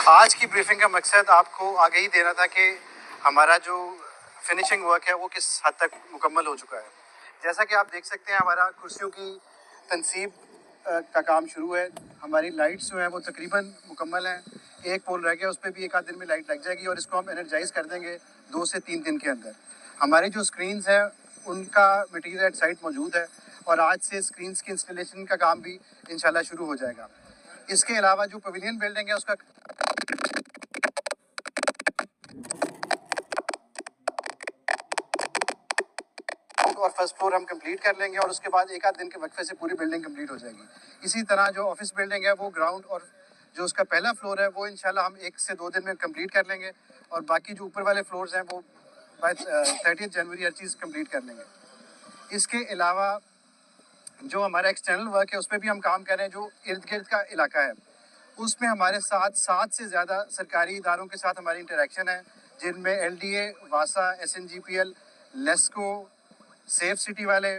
آج کی بریفنگ کا مقصد آپ کو آگہی دینا تھا کہ ہمارا جو فنیشنگ ورک ہے وہ کس حد تک مکمل ہو چکا ہے. جیسا کہ آپ دیکھ سکتے ہیں ہمارا کرسیوں کی تنصیب کا کام شروع ہے. ہماری لائٹس جو ہیں وہ تقریباً مکمل ہیں. ایک پول رہ گیا, اس پہ بھی ایک آدھ دن میں لائٹ لگ جائے گی اور اس کو ہم انرجائز کر دیں گے 2 سے 3 دن کے اندر. ہماری جو اسکرینز ہیں ان کا مٹیریل ایٹ سائٹ موجود ہے اور آج سے اسکرینز کی انسٹالیشن کا کام بھی انشاءاللہ شروع ہو جائے گا. اس کے علاوہ جو پویلین بلڈنگ ہے اس کا اور فرسٹ فلور ہم کمپلیٹ کر لیں گے اور اس کے بعد ایک آدھ دن کے وقفے سے پوری بلڈنگ کمپلیٹ ہو جائے گی. اسی طرح جو آفس بلڈنگ ہے وہ گراؤنڈ اور جو اس کا پہلا فلور ہے وہ انشاءاللہ ہم 1 سے 2 دن میں کمپلیٹ کر لیں گے اور باقی جو اوپر والے فلورز ہیں وہ بائی 30 جنوری ہر چیز کمپلیٹ کر لیں گے. اس کے علاوہ جو ہمارا ایکسٹرنل ورک ہے اس پہ بھی ہم کام کر رہے ہیں. جو ارد گرد کا علاقہ ہے اس میں ہمارے ساتھ 7 سے زیادہ سرکاری اداروں کے ساتھ ہماری انٹریکشن ہے, جن میں LDA, واسا, SNGPL, لیسکو, سیف سٹی والے,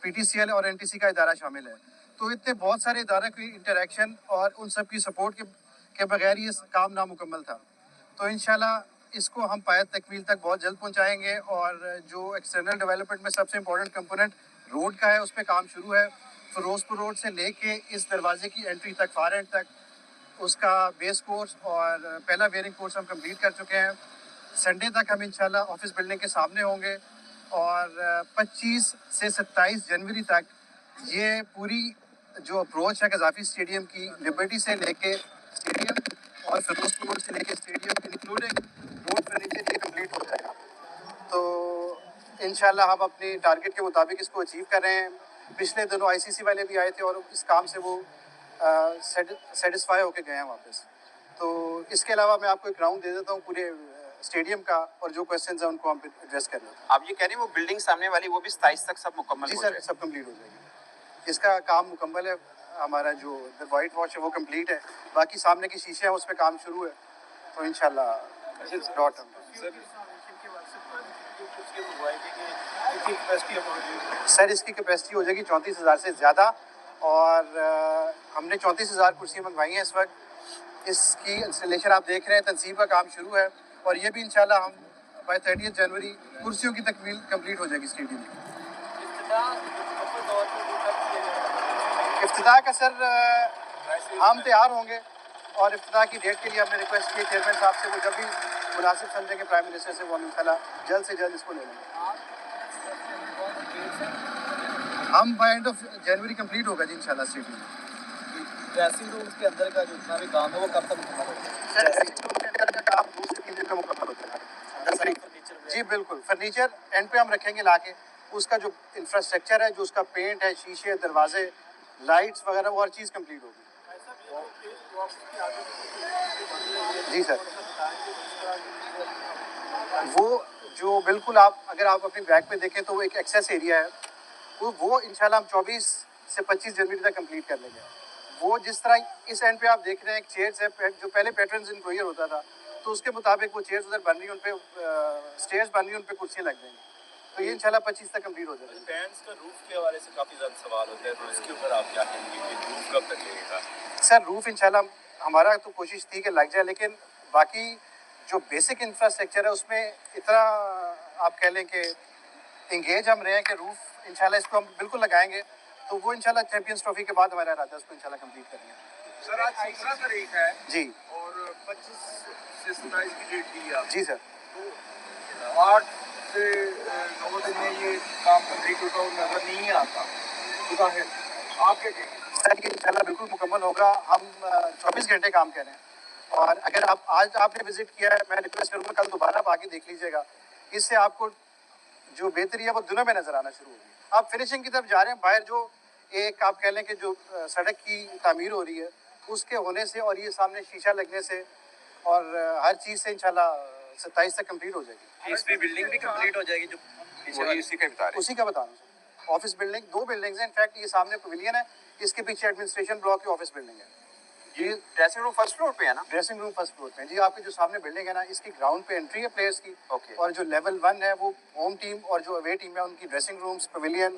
PTCL اور NTC کا ادارہ شامل ہے. تو اتنے بہت سارے اداروں کی انٹریکشن اور ان سب کی سپورٹ کے بغیر یہ کام نامکمل تھا. تو انشاءاللہ اس کو ہم پایہ تکمیل تک بہت جلد پہنچائیں گے. اور جو ایکسٹرنل ڈیولپمنٹ میں سب سے امپورٹنٹ کمپوننٹ روڈ کا ہے اس پہ کام شروع ہے. فیروزپور روڈ سے لے کے اس دروازے کی انٹری تک, فار اینڈ تک, اس کا بیس کورس اور پہلا ویئرنگ کورس ہم کمپلیٹ کر چکے ہیں. سنڈے تک ہم انشاءاللہ آفس بلڈنگ کے سامنے ہوں گے اور 25 سے 27 جنوری تک یہ پوری جو اپروچ ہے قذافی اسٹیڈیم کی, لبرٹی سے لے کے اسٹیڈیم اور فیروزپور روڈ سے لے کے اسٹیڈیم انکلوڈنگ روڈ فرنیچر یہ کمپلیٹ ہو جائے گا. تو انشاءاللہ ہم اپنی ٹارگٹ کے مطابق اس کو اچیو کر رہے ہیں. پچھلے دنوں ICC والے بھی آئے تھے اور اس کام سے وہ سیٹسفائی ہو کے گئے ہیں واپس. تو اس کے علاوہ میں آپ کو ایک راؤنڈ دے دیتا ہوں پورے اسٹیڈیم کا اور جو کوشچنز ہیں ان کو ہم ایڈریس کر لیں. آپ یہ کہہ رہے ہیں وہ بلڈنگ سامنے والی وہ بھی 27 تک سب مکمل جی ہو سر, جائے؟ سب کمپلیٹ ہو جائے گی. اس کا کام مکمل ہے. ہمارا جو وائٹ واش ہے وہ کمپلیٹ ہے. باقی سامنے کی شیشے ہیں اس پہ کام شروع ہے. تو انشاءاللہ ڈاٹ سر اس کی کیپیسٹی ہو جائے گی 34,000 سے زیادہ اور ہم نے 34,000 کرسیاں منگوائی ہیں اس وقت. اس کی انسٹالیشن آپ دیکھ رہے ہیں, تنصیب کا کام شروع ہے اور یہ بھی انشاءاللہ ہم بائی 30 جنوری کرسیوں کی تکمیل کمپلیٹ ہو جائے گی اسٹیڈیم کی. افتتاح کا سر ہم تیار ہوں گے اور افتتاح کی ڈیٹ کے لیے ہم نے ریکویسٹ کی چیئرمین صاحب سے, وہ جب بھی مناسب سمجھیں گے پرائم منسٹر سے, وہ ہم انشاءاللہ جلد سے جلد اس کو لے لیں گے. ہم by and of January complete ہوگا جی انشاءاللہ اسٹیڈیم. ڈریسنگ رومز کے اندر کا جو جتنا بھی کام ہے وہ کب تک مکمل ہوگا؟ سر ڈریسنگ روم کے اندر کا کام 2 سے 3 دن میں مکمل ہو جائے گا. جی بالکل, فرنیچر اینڈ پہ ہم رکھیں گے لا کے. اس کا جو انفراسٹرکچر ہے, جو اس کا پینٹ ہے, شیشے, دروازے, لائٹس وغیرہ, وہ ہر چیز کمپلیٹ ہوگی. جی سر, وہ جو بالکل آپ اگر آپ اپنی بیک پہ دیکھیں تو وہ ایک ایکسیس ایریا ہے. وہ انشاءاللہ ہم 24 سے 25 جنوری تک کمپلیٹ کر لیں گے. وہ جس طرح اس اینڈ پہ آپ دیکھ رہے ہیں ایک چیئرز ہے جو پہلے پیٹرنز انکلوئر ہوتا تھا, تو اس کے مطابق وہ چیئرز ادھر بن رہی ہیں, ان پہ اسٹیئرز بن رہی ہیں, ان پہ کرسیاں لگ جائیں گی. تو یہ انشاءاللہ 25 تک کمپلیٹ ہو جائے گی. فینس کا روف کے حوالے سے کافی زیادہ سوال ہوتے ہیں, تو اس کے اوپر آپ کیا کہیں گے کہ روف کب تک لگے گا؟ سر روف انشاءاللہ ہمارا تو کوشش تھی کہ لگ جائے, لیکن باقی جو بیسک انفراسٹرکچر ہے اس میں اتنا آپ کہہ لیں کہ انگیج ہم رہے ہیں کہ روف انشاءاللہ اس کو ہم بالکل لگائیں گے. تو وہ انشاءاللہ چیمپئنز ٹرافی کے بعد ہمارا ارادہ ہے اس کو انشاءاللہ کمپلیٹ کریں گے. سر آج 17 تاریخ ہے جی اور 25 سے 27 کی ڈیٹ دی ہے. جی سر, تو 8 سے 9 دن میں یہ کام کمپلیٹ ہوتا اور نظر نہیں آتا, ظاہر آپ کیا کہیں گے؟ سر یہ انشاءاللہ بالکل مکمل ہوگا. ہم 24 گھنٹے کام کر رہے ہیں اور اگر آج آپ نے وزٹ کیا ہے, میں ریکویسٹ کروں گا کل دوبارہ آپ آ کے دیکھ لیجیے گا. اس سے آپ کو جو بہتری ہے وہ دنوں میں نظر آنا شروع ہوگی. آپ فنیشنگ کی طرف جا رہے ہیں, باہر جو ایک آپ کہہ لیں کہ جو سڑک کی تعمیر ہو رہی ہے اس کے ہونے سے اور یہ سامنے شیشہ لگنے سے اور ہر چیز سے انشاءاللہ 27 تک کمپلیٹ ہو جائے گی. اس میں بلڈنگ بھی کمپلیٹ ہو جائے گی جو وہی اسی کا بتا رہے اسی کا بتا رہا ہوں سر. آفس بلڈنگ 2 بلڈنگز ہیں, انفیکٹ یہ سامنے پویلین ہے, اس کے پیچھے ایڈمنسٹریشن بلاک کی آفس بلڈنگ ہے. یہ ڈریسنگ روم فرسٹ فلور پہ ہے نا؟ ڈریسنگ روم فرسٹ فلور پہ جی. آپ کی جو سامنے بلڈنگ ہے نا, اس کی گراؤنڈ پہ انٹری ہے پلیئرس کی, اوکے. اور جو لیول 1 ہے وہ ہوم ٹیم اور جو اوے ٹیم ہے ان کی ڈریسنگ رومز, پویلین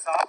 7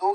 2